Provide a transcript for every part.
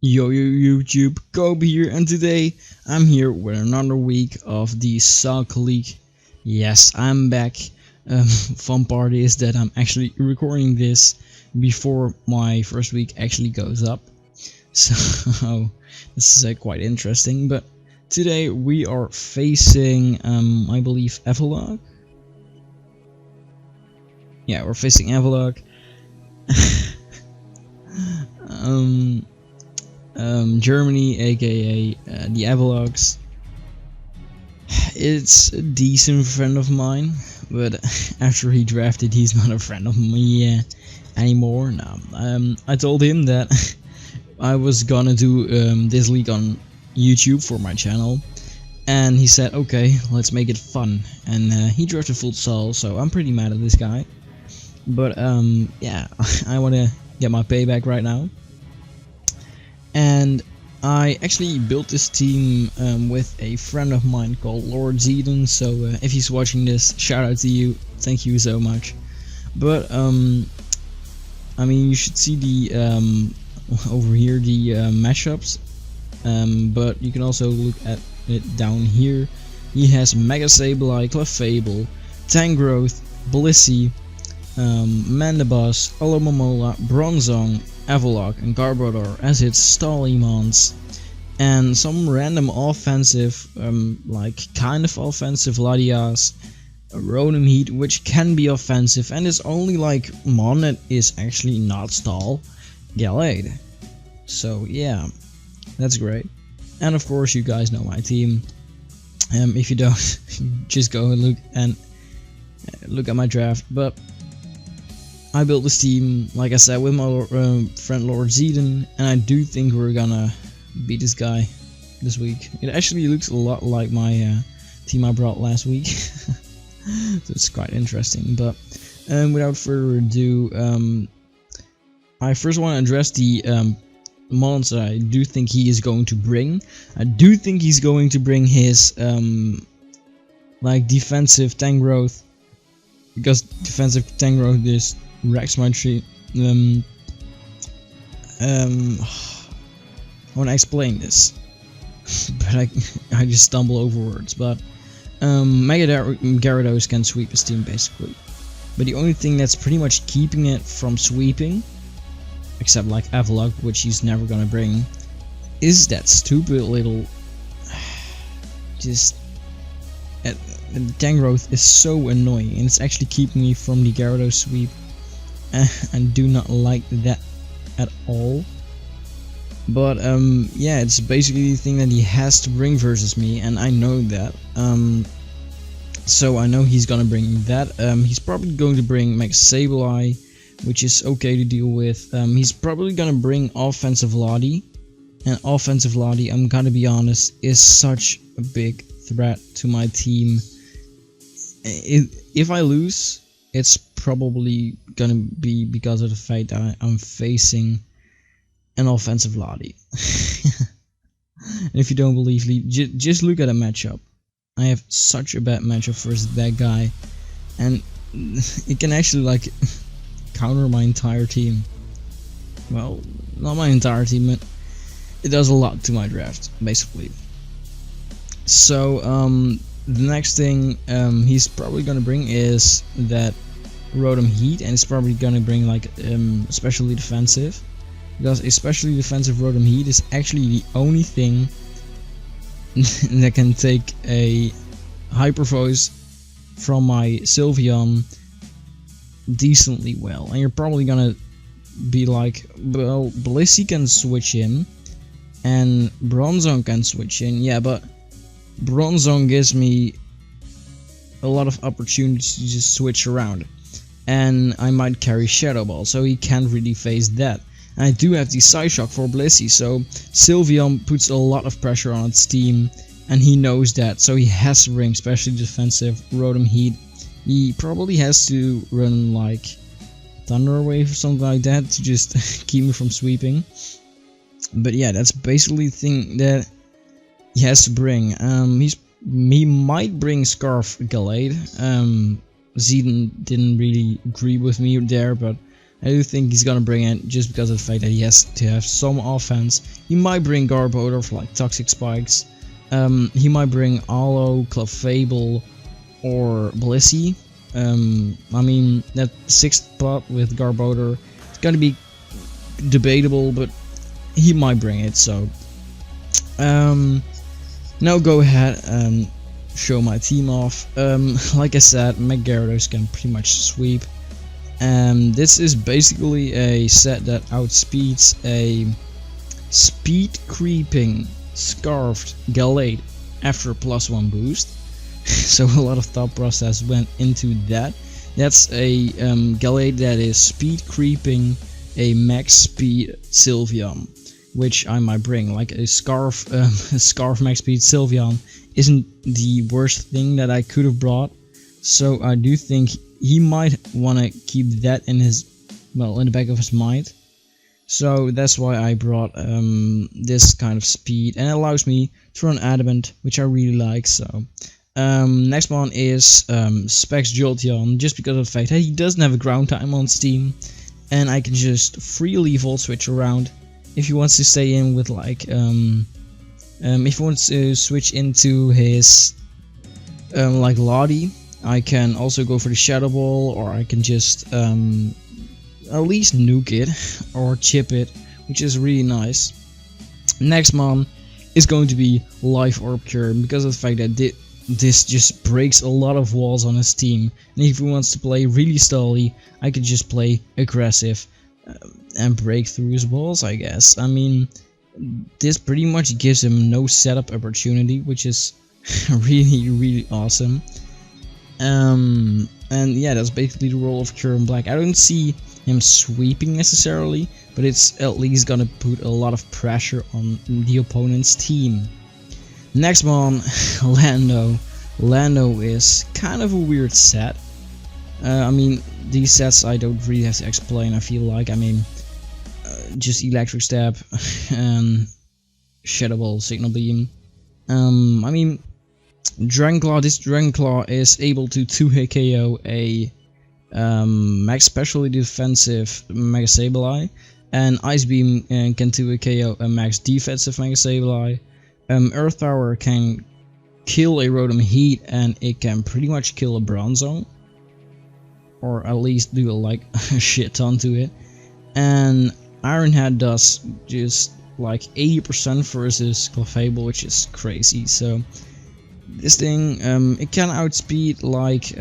Yo YouTube, Coba here, and today I'm here with another week of the Salk League. Yes, I'm back. Fun part is that I'm actually recording this before my first week actually goes up. So this is quite interesting. But today we are facing, I believe, Avaluggs. Yeah, we're facing Avaluggs. Germany, aka the Avaluggs. It's a decent friend of mine, but after he drafted, he's not a friend of me anymore. No, I told him that I was gonna do this league on YouTube for my channel, and he said, "Okay, let's make it fun." And he drafted futsal, so I'm pretty mad at this guy. But yeah, I wanna get my payback right now. And I actually built this team with a friend of mine called Landorus-I, so if he's watching this, shout out to you, thank you so much. But I mean, you should see the over here the matchups, but you can also look at it down here. He has Mega Sableye, Clefable, Tangrowth, Blissey, Mandibuzz, Alomomola, Bronzong, Avaluggs and Garbodor as its Stallimons, and some random offensive, like kind of offensive Latias, Rotom Heat, which can be offensive, and it's only like mon that is actually not Stall, Gallade. So yeah, that's great. And of course, you guys know my team. If you don't, just go and look at my draft. But I built this team, like I said, with my friend Landorus-I, and I do think we're gonna beat this guy this week. It actually looks a lot like my team I brought last week, so it's quite interesting. But without further ado, I first want to address the monster I do think he is going to bring. I do think he's going to bring his like defensive Tangrowth, because defensive Tangrowth is wrecks my tree. I want to explain this, but I just stumble over words. But Mega Gyarados can sweep his team basically, but the only thing that's pretty much keeping it from sweeping, except like Avaluggs, which he's never gonna bring, is that stupid little just the Tangrowth is so annoying, and it's actually keeping me from the Gyarados sweep. And do not like that at all. But yeah, it's basically the thing that he has to bring versus me, and I know that. So I know he's gonna bring that. He's probably going to bring Mega Sableye, which is okay to deal with. He's probably gonna bring offensive Lottie, and offensive Lottie, I'm gonna be honest, is such a big threat to my team. If I lose, it's probably gonna be because of the fact that I'm facing an offensive Lottie. And if you don't believe me, just look at a matchup. I have such a bad matchup versus that guy, and it can actually like counter my entire team. Well, not my entire team, but it does a lot to my draft basically. So the next thing he's probably gonna bring is that Rotom Heat, and it's probably gonna bring like especially defensive, because especially defensive Rotom Heat is actually the only thing that can take a Hyper Voice from my Sylveon decently well. And you're probably gonna be like, well, Blissey can switch in and Bronzong can switch in, yeah, but Bronzong gives me a lot of opportunities to just switch around, and I might carry Shadow Ball, so he can't really face that. And I do have the Psyshock for Blissey, so Sylveon puts a lot of pressure on its team, and he knows that, so he has to bring specially defensive Rotom Heat. He probably has to run like Thunder Wave or something like that to just keep me from sweeping. But yeah, that's basically the thing that he has to bring. He might bring Scarf Gallade. Zeden didn't really agree with me there, but I do think he's gonna bring it just because of the fact that he has to have some offense. He might bring Garbodor for like Toxic Spikes. He might bring Aloe, Clefable, or Blissey. I mean, that 6th spot with Garbodor is gonna be debatable, but he might bring it. So now go ahead and show my team off. Like I said, Gyarados can pretty much sweep. This is basically a set that outspeeds a speed creeping Scarfed Gallade after a +1 boost. So a lot of thought process went into that. That's a Gallade that is speed creeping a max speed Sylveon, which I might bring. Like a Scarf max speed Sylveon isn't the worst thing that I could have brought. So I do think he might want to keep that in his, well, in the back of his mind. So that's why I brought this kind of speed, and it allows me to run Adamant, which I really like. So next one is Specs Jolteon, just because of the fact that he doesn't have a ground time on Steam, and I can just freely Volt Switch around if he wants to stay in with like if he wants to switch into his like Lottie. I can also go for the Shadow Ball, or I can just at least nuke it or chip it, which is really nice. Next mon is going to be Life Orb Cure, because of the fact that this just breaks a lot of walls on his team. And if he wants to play really stally, I could just play aggressive and break through his walls, I guess. I mean, this pretty much gives him no setup opportunity, which is really awesome. And yeah, that's basically the role of Cure in Black. I don't see him sweeping necessarily, but it's at least gonna put a lot of pressure on the opponent's team. Next one, Lando. Lando is kind of a weird set. I mean, these sets I don't really have to explain, I feel like. I mean, just Electric Stab and Shadow Ball, Signal Beam. I mean, Dragon Claw. This Dragon Claw is able to 2-hit KO a max specially defensive Mega Sableye, and Ice Beam can 2-hit KO a max defensive Mega Sableye. Earth Power can kill a Rotom Heat, and it can pretty much kill a Bronzong, or at least do like a shit ton to it. And Iron Head does just like 80% versus Clefable, which is crazy. So this thing, it can outspeed like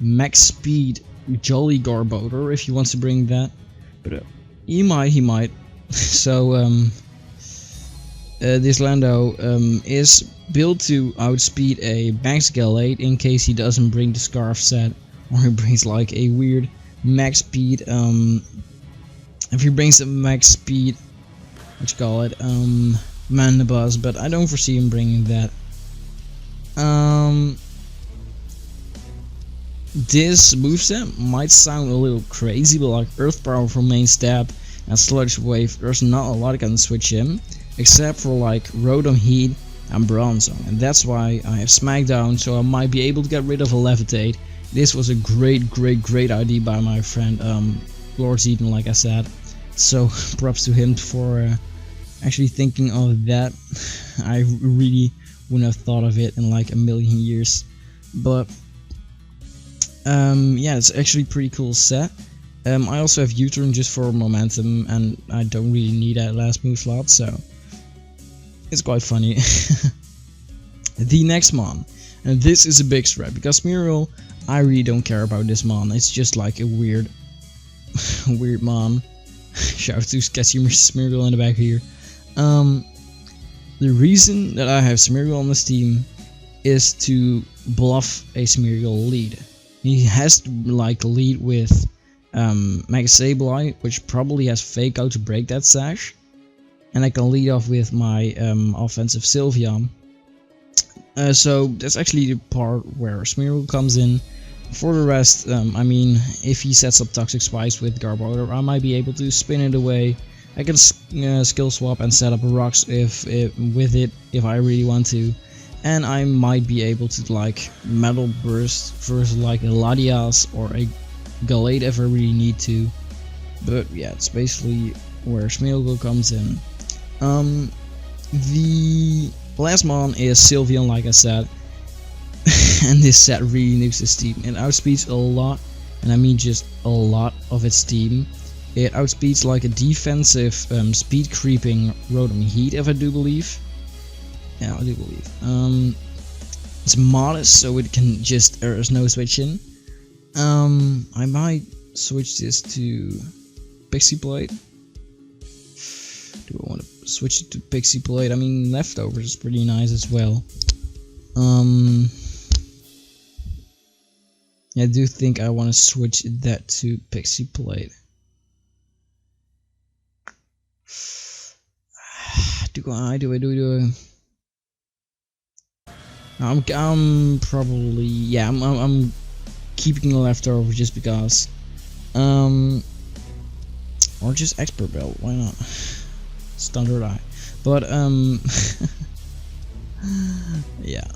max speed Jolly Garbodor if he wants to bring that, but he might. So this Lando is built to outspeed a max Gallade in case he doesn't bring the Scarf set, or he brings like a weird max speed. If he brings a max speed, what you call it, Mandibuzz, but I don't foresee him bringing that. This moveset might sound a little crazy, but like Earth Power for main stab and Sludge Wave, there's not a lot I can switch in, except for like Rotom Heat and Bronzong, and that's why I have Smackdown, so I might be able to get rid of a Levitate. This was a great idea by my friend Lord Zeton, like I said, so props to him for actually thinking of that. I really wouldn't have thought of it in like a million years. But yeah, it's actually a pretty cool set. I also have U-turn just for momentum, and I don't really need that last move slot, so it's quite funny. The next mon, and this is a big threat, because Smeargle, I really don't care about this mon. It's just like a weird mon. Shout out to Sketchy Smeargle in the back here. The reason that I have Smeargle on this team is to bluff a Smeargle lead. He has to like lead with Mega Sableye, which probably has Fake Out to break that sash, and I can lead off with my offensive Sylveon. So that's actually the part where Smeargle comes in. For the rest, I mean, if he sets up Toxic Spikes with Garbodor, I might be able to spin it away. I can skill swap and set up rocks with it if I really want to, and I might be able to like Metal Burst versus like a Latias or a Galate if I really need to. But yeah, it's basically where Smeagol comes in. The last mon is Sylveon, like I said. And this set really nukes its team. It outspeeds a lot, and I mean just a lot of its team. It outspeeds like a defensive speed creeping Rotom Heat, if I do believe. Yeah, I do believe. It's modest, so it can just, there's no switching. I might switch this to Pixie Plate. Do I want to switch it to Pixie Plate? I mean, Leftovers is pretty nice as well. I do think I want to switch that to Pixie Plate. Do I? I'm probably, yeah, I'm keeping the Leftover just because. Or just Expert Belt, why not? Standard-I. But yeah,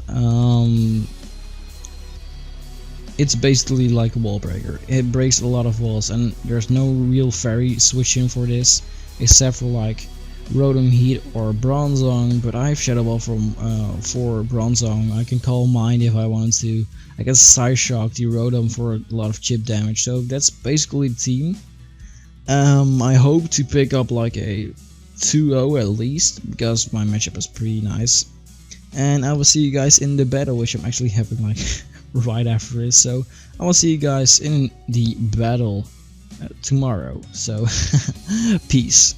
it's basically like a wall breaker. It breaks a lot of walls, and there's no real fairy switching for this, except for like Rotom Heat or Bronzong. But I have Shadow Ball from for Bronzong. I can call mine if I want to. I can Psyshock the Rotom for a lot of chip damage. So that's basically the team. I hope to pick up like a 2-0 at least, because my matchup is pretty nice. And I will see you guys in the battle, which I'm actually having like right after this. So I will see you guys in the battle tomorrow. So peace.